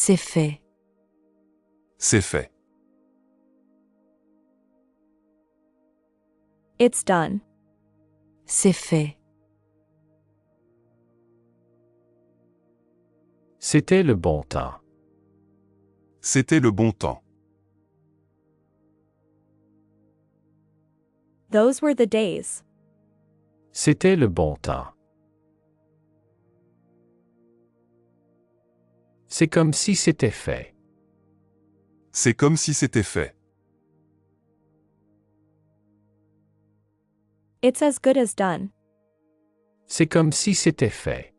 C'est fait. C'est fait. It's done. C'est fait. C'était le bon temps. C'était le bon temps. Those were the days. C'était le bon temps. C'est comme si c'était fait. C'est comme si c'était fait. It's as good as done. C'est comme si c'était fait.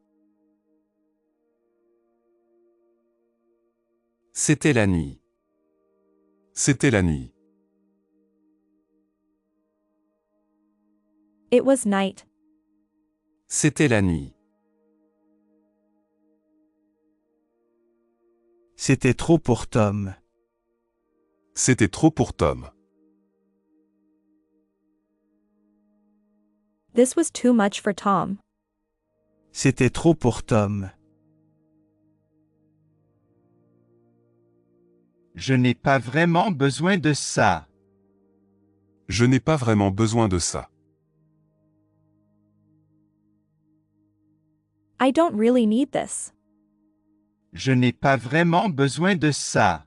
C'était la nuit. C'était la nuit. It was night. C'était la nuit. C'était trop pour Tom. C'était trop pour Tom. This was too much for Tom. C'était trop pour Tom. Je n'ai pas vraiment besoin de ça. Je n'ai pas vraiment besoin de ça. I don't really need this. Je n'ai pas vraiment besoin de ça.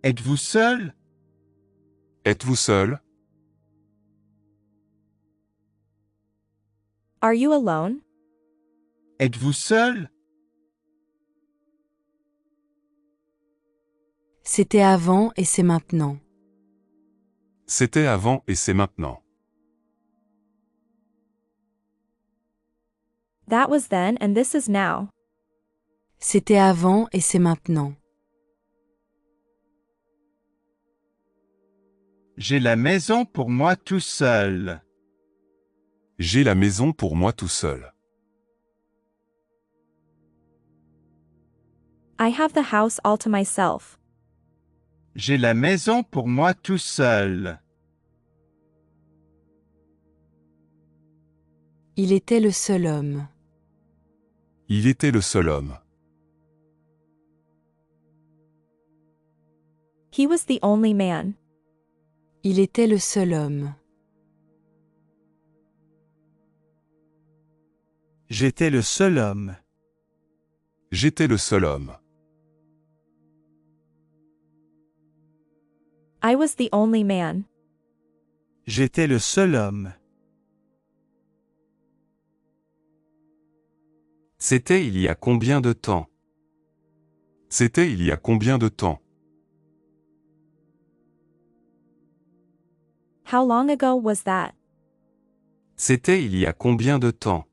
Êtes-vous seul? Êtes-vous seul? Are you alone? Êtes-vous seul? C'était avant et c'est maintenant. C'était avant et c'est maintenant. That was then and this is now. C'était avant et c'est maintenant. J'ai la maison pour moi tout seul. J'ai la maison pour moi tout seul. I have the house all to myself. J'ai la maison pour moi tout seul. Il était le seul homme. Il était le seul homme. He was the only man. Il était le seul homme. J'étais le seul homme. J'étais le seul homme. I was the only man. J'étais le seul homme. C'était il y a combien de temps? C'était il y a combien de temps? How long ago was that? C'était il y a combien de temps?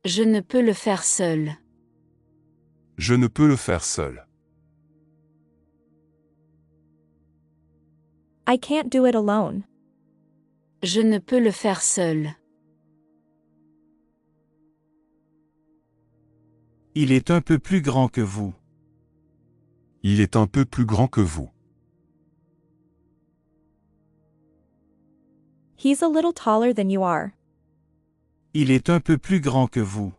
Je ne peux le faire seul. Je ne peux le faire seul. I can't do it alone. Je ne peux le faire seul. Il est un peu plus grand que vous. Il est un peu plus grand que vous. He's a little taller than you are. Il est un peu plus grand que vous.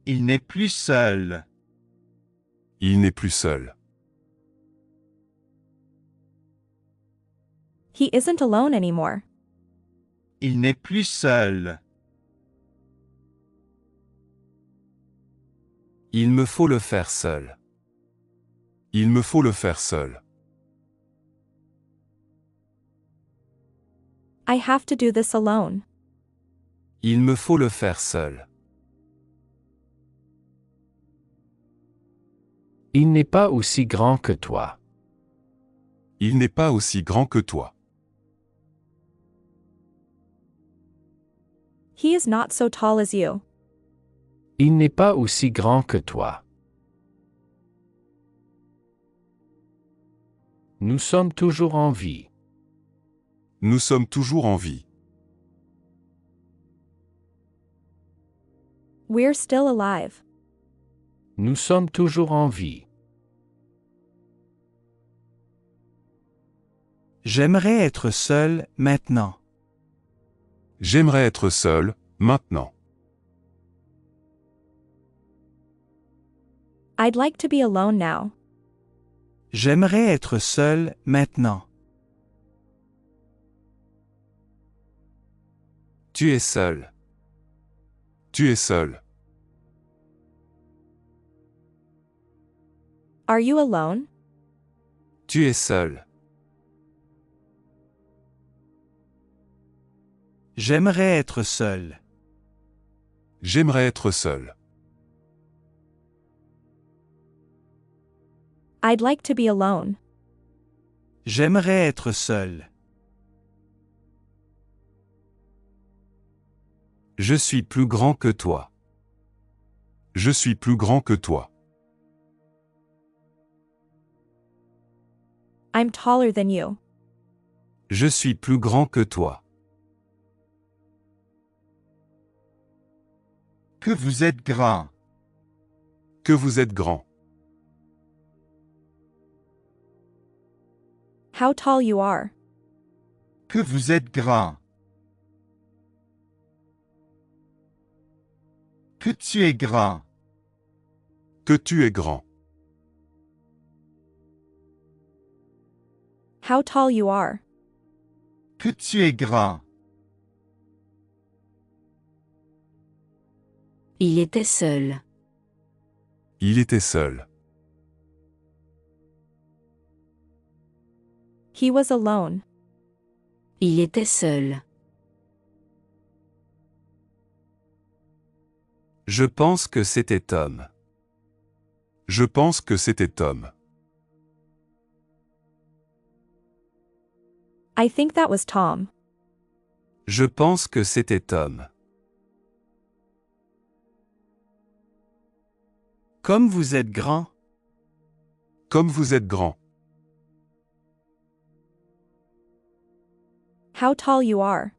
Il n'est plus seul. Il n'est plus seul. He isn't alone anymore. Il n'est plus seul. Il me faut le faire seul. Il me faut le faire seul. I have to do this alone. Il me faut le faire seul. Il n'est pas aussi grand que toi. Il n'est pas aussi grand que toi. He is not so tall as you. Il n'est pas aussi grand que toi. Nous sommes toujours en vie. Nous sommes toujours en vie. We're still alive. Nous sommes toujours en vie. J'aimerais être seul maintenant. J'aimerais être seul, maintenant. I'd like to be alone now. J'aimerais être seul maintenant. Tu es seul. Tu es seul. Are you alone? Tu es seul. J'aimerais être seul. J'aimerais être seul. I'd like to be alone. J'aimerais être seul. Je suis plus grand que toi. Je suis plus grand que toi. I'm taller than you. Je suis plus grand que toi. Que vous êtes grand. Que vous êtes grand. How tall you are. Que vous êtes grand. Que tu es grand. Que tu es grand. How tall you are. Que tu es grand. Il était seul. Il était seul. He was alone. Il était seul. Je pense que c'était Tom. Je pense que c'était Tom. I think that was Tom. Je pense que c'était Tom. Comme vous êtes grand. Comme vous êtes grand. How tall you are.